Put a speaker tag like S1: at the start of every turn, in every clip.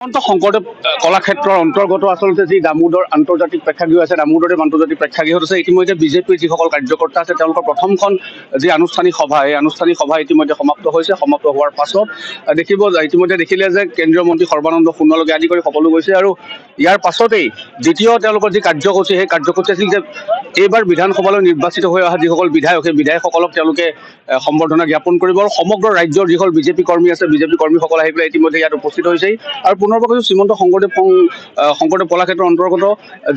S1: শংকৰদেৱ কলাক্ষেত্ৰৰ অন্তৰ্গত আচলতে যি দামোদৰ আন্তৰ্জাতিক প্ৰেক্ষাগৃহ আছে, দামোদৰদেৱ আন্তৰ্জাতিক প্ৰেক্ষাগৃহত আছে। ইতিমধ্যে বিজেপিৰ যিসকল কাৰ্যকৰ্তা আছে তেওঁলোকৰ প্ৰথমখন যি আনুষ্ঠানিক সভা, এই আনুষ্ঠানিক সভা ইতিমধ্যে সমাপ্ত হৈছে। সমাপ্ত হোৱাৰ পাছত ইতিমধ্যে দেখিলে যে কেন্দ্ৰীয় মন্ত্ৰী সৰ্বানন্দ সোণোৱালকে আদি কৰি সকলো গৈছে আৰু ইয়াৰ পাছতেই দ্বিতীয় তেওঁলোকৰ যি কাৰ্যসূচী, সেই কাৰ্যসূচী আছিল যে এইবাৰ বিধানসভালৈ নিৰ্বাচিত হৈ অহা যিসকল বিধায়ক, সেই বিধায়কসকলক তেওঁলোকে সম্বৰ্ধনা জ্ঞাপন কৰিব আৰু সমগ্ৰ ৰাজ্যৰ যিসকল বিজেপি কৰ্মী আছে, বিজেপি কৰ্মীসকল আহি পেলাই ইতিমধ্যে ইয়াত উপস্থিত হৈছেই। আৰু পুনৰবাৰ কৈছোঁ, শ্ৰীমন্ত শংকৰদেৱ কলাক্ষেত্ৰৰ অন্তৰ্গত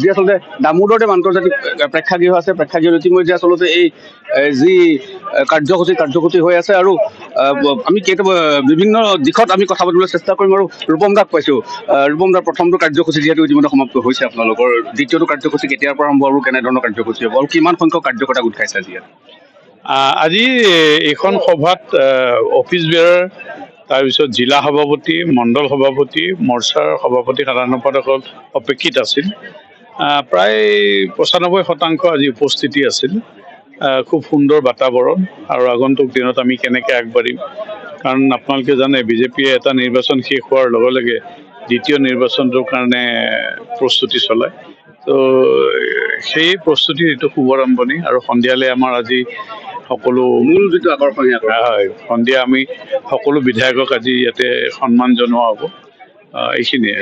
S1: যি আচলতে দামোদৰদেৱ আন্তৰ্জাতিক প্ৰেক্ষাগৃহ আছে, প্ৰেক্ষাগৃহত ইতিমধ্যে আচলতে এই যি কাৰ্যসূচী হৈ আছে। আৰু আমি বিভিন্ন দিশত আমি কথা পাতিবলৈ চেষ্টা কৰিম। আৰু ৰূপম দাক পাইছোঁ। ৰূপম দাৰ প্ৰথমটো কাৰ্যসূচী যিহেতু ইতিমধ্যে সমাপ্ত হৈছে আপোনালোকৰ, দ্বিতীয়টো কাৰ্যসূচী কেতিয়াৰ পৰা আৰম্ভ হ'ব আৰু কেনেধৰণৰ কাৰ্যসূচী হ'ব আৰু কিমান সংখ্যক কাৰ্যকৰ্তা গোট খাইছে আজি?
S2: আজি এইখন সভাত অফিচ বেয়াৰ, তাৰপিছত জিলা সভাপতি, মণ্ডল সভাপতি, মৰ্চাৰ সভাপতি, সাধাৰণ সম্পাদকৰ অপেক্ষিত আছিল। প্ৰায় ৯৫% আজি উপস্থিতি আছিল। খুব সুন্দৰ বাতাবৰণ আৰু আগন্তুক দিনত আমি কেনেকৈ আগবাঢ়িম, কাৰণ আপোনালোকে জানে বিজেপিয়ে এটা নিৰ্বাচন শেষ হোৱাৰ লগে লগে দ্বিতীয় নিৰ্বাচনটোৰ কাৰণে প্ৰস্তুতি চলায়। তো সেই প্ৰস্তুতিৰ এইটো শুভাৰম্ভণি। আৰু সন্ধিয়ালৈ আমাৰ আজি সকলো
S1: মূল যিটো আকৰ্ষণীয়
S2: হয়, সন্ধিয়া আমি সকলো বিধায়কক আজি ইয়াতে সন্মান জনোৱা হ'ব। এইখিনিয়ে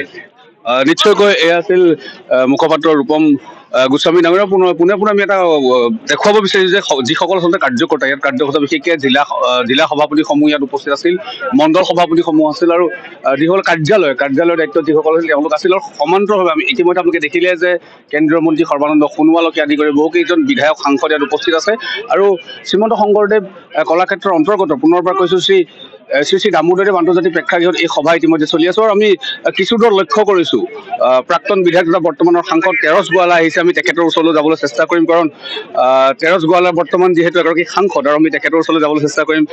S1: নিশ্চয়কৈ এয়া আছিল মুখপাত্ৰ ৰূপম গোস্বামী ডাঙৰীয়া। পোনে আমি এটা দেখুৱাব বিচাৰিছোঁ যে যিসকল আচলতে কাৰ্যকৰ্তা, ইয়াত কাৰ্যকৰ্তা বিশেষকৈ জিলা সভাপতিসমূহ ইয়াত উপস্থিত আছিল, মণ্ডল সভাপতিসমূহ আছিল আৰু যিসকল কাৰ্যালয়ৰ দায়িত্বত যিসকল আছিল তেওঁলোক আছিল। আৰু সমান্তৰভাৱে আমি ইতিমধ্যে আপোনালোকে দেখিলে যে কেন্দ্ৰীয় মন্ত্ৰী সৰ্বানন্দ সোণোৱালকে আদি কৰি বহুকেইজন বিধায়ক সাংসদ ইয়াত উপস্থিত আছে। আৰু শ্ৰীমন্ত শংকৰদেৱ কলাক্ষেত্ৰৰ অন্তৰ্গত পুনৰবাৰ কৈছোঁ শ্ৰী দামোদৰদেৱ আন্তৰ্জাতিক প্ৰেক্ষাগৃহত এই সভা ইতিমধ্যে চলি আছে। আৰু আমি কিছু দূৰ লক্ষ্য কৰিছোঁ প্ৰাক্তন বিধায়ক তথা বৰ্তমানৰ সাংসদ তেৰছ গোৱালা আহিছে। আমি তেখেতৰ ওচৰলৈ যাবলৈ চেষ্টা কৰিম, কাৰণ তেৰছ গোৱালা বৰ্তমান যিহেতু এগৰাকী সাংসদ আৰু আমি তেখেতৰ ওচৰলৈ যাবলৈ চেষ্টা কৰিম।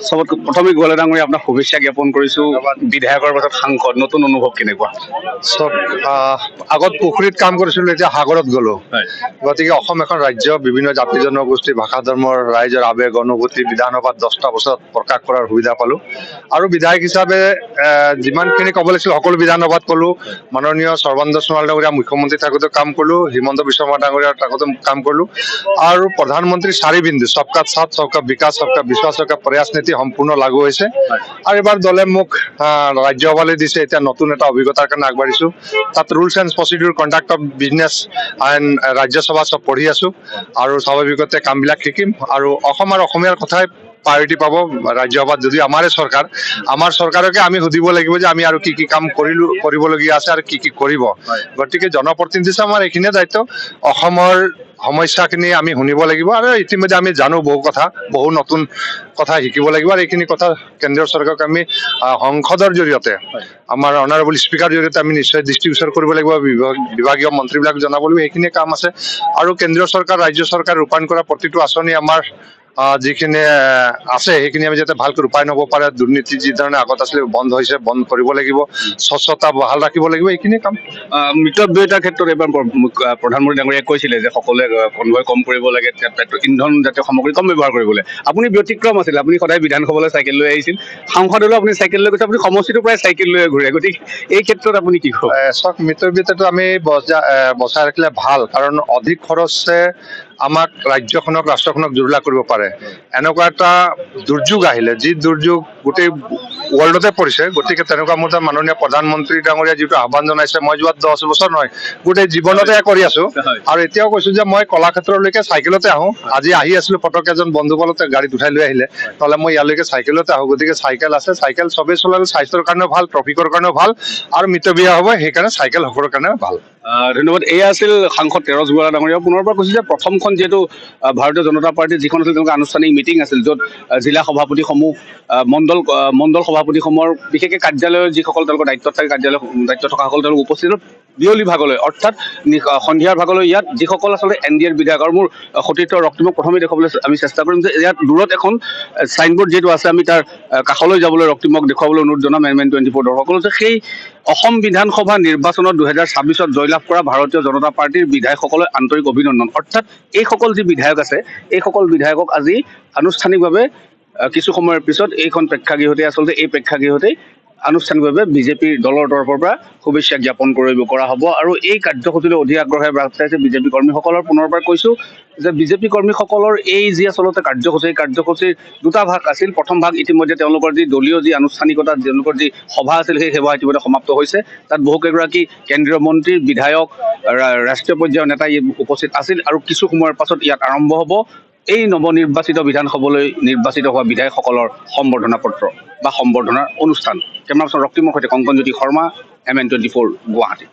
S1: চবতকৈ প্ৰথমে গোৱালা ডাঙৰীয়া আপোনাক শুভেচ্ছা জ্ঞাপন কৰিছোঁ। বিধায়কৰ পাছত সাংসদ, নতুন অনুভৱ কেনেকুৱা?
S3: চব আগত পুখুৰীত কাম কৰিছিলোঁ, এতিয়া সাগৰত গ'লো। গতিকে অসম এখন ৰাজ্য, বিভিন্ন জাতি জনগোষ্ঠী, ভাষা ধৰ্মৰ ৰাইজৰ আৱেগ অনুভূতি বিধানসভাত 10টা বছৰত প্ৰকাশ কৰাৰ সুবিধা পালোঁ। আৰু বিধায়ক হিচাপে যিমানখিনি ক'ব লাগিছিল সকলো বিধানসভাত ক'লোঁ। মাননীয় সৰ্বানন্দ সোণোৱাল ডাঙৰীয়া মুখ্যমন্ত্ৰী থাকোঁতে কাম কৰিলোঁ, হিমন্ত বিশ্ব শৰ্মা ডাঙৰীয়াৰ থাকোঁতে কাম কৰিলোঁ। আৰু প্ৰধানমন্ত্ৰী 4 বিন্দু সবকা সাথ, সবকা বিকাশ, সবকা বিশ্বাস, সবকা প্ৰয়াস নীতি সম্পূৰ্ণ লাগু হৈছে। আৰু এবাৰ দলে মোক ৰাজ্যসভালৈ দিছে। এতিয়া নতুন এটা অভিজ্ঞতাৰ কাৰণে আগবাঢ়িছোঁ। তাত rules and procedure, conduct of business and Rajya Sabha চব পঢ়ি আছোঁ আৰু স্বাভাৱিকতে কামবিলাক শিকিম। আৰু অসম আৰু অসমীয়াৰ কথাই প্ৰায়ৰিটি পাব ৰাজ্যসভাত। যদি আমাৰ চৰকাৰকে আমি সুধিব লাগিব যে আমি আৰু কি কি কাম কৰিবলগীয়া আছে আৰু কি কি কৰিব। গতিকে জনপ্ৰতিনিধি হিচাপে আমাৰ এইখিনিয়ে দায়িত্ব। অসমৰ সমস্যাখিনি আমি শুনিব লাগিব আৰু ইতিমধ্যে আমি জানো বহু নতুন কথা শিকিব লাগিব। আৰু এইখিনি কথা কেন্দ্ৰীয় চৰকাৰক আমি সংসদৰ জৰিয়তে, আমাৰ অনাৰেবল স্পীকাৰ জৰিয়তে আমি নিশ্চয় দৃষ্টিগোচৰ কৰিব লাগিব। বিভাগীয় মন্ত্ৰীবিলাক জনাব লাগিব। এইখিনিয়ে কাম আছে। আৰু কেন্দ্ৰীয় চৰকাৰ, ৰাজ্য চৰকাৰ ৰূপায়ণ কৰা প্ৰতিটো আঁচনি আমাৰ যিখিনি আছে সেইখিনি আমি যাতে ভালকৈ ৰূপায়ণ হ'ব পাৰে। দুৰ্নীতি যি ধৰণে আগত আছিলে বন্ধ হৈছে, বন্ধ কৰিব লাগিব। স্বচ্ছতা বহাল ৰাখিব লাগিব। এইখিনি কাম।
S1: মিতব্যয়িতাৰ ক্ষেত্ৰত এবাৰ প্ৰধানমন্ত্ৰী ডাঙৰীয়াই কৈছিলে যে সকলোৱে কনভয় কম কৰিব লাগে, ইন্ধন জাতীয় সামগ্ৰী কম ব্যৱহাৰ কৰিবলৈ। আপুনি ব্যতিক্ৰম আছিল। আপুনি সদায় বিধানসভালৈ চাইকেল লৈ আহিছিল, সাংসদলৈ আপুনি চাইকেল লৈ গৈছে, আপুনি সমষ্টিটো প্ৰায় চাইকেল লৈ ঘূৰে। গতিকে এই ক্ষেত্ৰত আপুনি কি কয়?
S3: চাওক, মিতব্যয়িতাটো আমি বচাই ৰাখিলে ভাল, কাৰণ অধিক খৰচে আমাক ৰাজ্যখনক, ৰাষ্ট্ৰখনক জুৰুলা কৰিব পাৰে। এনেকুৱা এটা দুৰ্যোগ আহিলে, যি দুৰ্যোগ গোটেই ৱৰ্ল্ডতে পৰিছে। গতিকে তেনেকুৱা মুহূৰ্তত মাননীয় প্ৰধানমন্ত্ৰী ডাঙৰীয়া যিটো আহ্বান জনাইছে, মই যোৱা 10 বছৰ নহয়, গোটেই জীৱনতে কৰি আছো। আৰু এতিয়াও কৈছো যে মই কলাক্ষেত্ৰলৈকে চাইকেলতে আহোঁ। আজি আহি আছিলো, পটকে এজন বন্ধু বলতে গাড়ীত উঠাই লৈ আহিলে, নহ'লে মই ইয়ালৈকে চাইকেলতে আহোঁ। গতিকে চাইকেল আছে, চাইকেল চবেই চলালে স্বাস্থ্যৰ কাৰণেও ভাল, ট্ৰেফিকৰ কাৰণেও ভাল আৰু মিতব্যয় হ'ব। সেইকাৰণে চাইকেল সকলোৰে কাৰণে ভাল।
S1: ধন্যবাদ। এয়া আছিল সাংসদ তেৰছ গোৱালা ডাঙৰীয়া। পুনৰবাৰ কৈছোঁ যে প্ৰথমখন যিহেতু ভাৰতীয় জনতা পাৰ্টীৰ যিখন আছিল তেওঁলোকৰ আনুষ্ঠানিক মিটিং আছিল, য'ত জিলা সভাপতিসমূহ, মণ্ডল সভাপতিসমূহৰ বিশেষকৈ কাৰ্যালয়ৰ যিসকল তেওঁলোকৰ দায়িত্বত থাকে, দায়িত্ব থকাসকল তেওঁলোক উপস্থিত বিয়লি ভাগলৈ, অৰ্থাৎ সন্ধিয়াৰ ভাগলৈ ইয়াত যিসকল আচলতে NDAৰ বিধায়ক। আৰু মোৰ সতীৰ্থ ৰক্তিমক প্ৰথমে দেখুৱাবলৈ আমি চেষ্টা কৰিম যে ইয়াত দূৰত এখন চাইনবোৰ্ড যিহেতু আছে, আমি তাৰ কাষলৈ যাবলৈ ৰক্তিমক দেখুৱাবলৈ অনুৰোধ জনাম। MN24 দৰ্শকসকল যে সেই অসম বিধানসভা নিৰ্বাচনত 2026ত জয়লাভ কৰা ভাৰতীয় জনতা পাৰ্টীৰ বিধায়কসকলে আন্তৰিক অভিনন্দন। অৰ্থাৎ এইসকল যি বিধায়ক আছে, এইসকল বিধায়কক আজি আনুষ্ঠানিকভাৱে কিছু সময়ৰ পিছত এইখন প্ৰেক্ষাগৃহতে, আচলতে এই প্ৰেক্ষাগৃহতেই আনুষ্ঠানিকভাৱে বিজেপিৰ দলৰ তৰফৰ পৰা শুভেচ্ছা জ্ঞাপন কৰা হ'ব আৰু এই কাৰ্যসূচীলৈ অধিক আগ্ৰহে বাট চাইছে বিজেপি কৰ্মীসকলৰ। পুনৰবাৰ কৈছোঁ যে বিজেপি কৰ্মীসকলৰ এই যি আচলতে কাৰ্যসূচী, এই কাৰ্যসূচীৰ দুটা ভাগ আছিল। প্ৰথম ভাগ ইতিমধ্যে তেওঁলোকৰ যি দলীয় যি আনুষ্ঠানিকতা, তেওঁলোকৰ যি সভা আছিল, সেই সভা ইতিমধ্যে সমাপ্ত হৈছে। তাত বহুকেইগৰাকী কেন্দ্ৰীয় মন্ত্ৰী, বিধায়ক, ৰাষ্ট্ৰীয় পৰ্যায়ৰ নেতা উপস্থিত আছিল আৰু কিছু সময়ৰ পাছত ইয়াত আৰম্ভ হ'ব এই নৱনিৰ্বাচিত বিধানসভালৈ নিৰ্বাচিত হোৱা বিধায়কসকলৰ সম্বৰ্ধনা পত্ৰ বা সম্বৰ্ধনাৰ অনুষ্ঠান। কেমেৰা পাৰ্চন ৰক্তিমৰ সৈতে কংকনজ্যোতি শৰ্মা, MN24 গুৱাহাটী।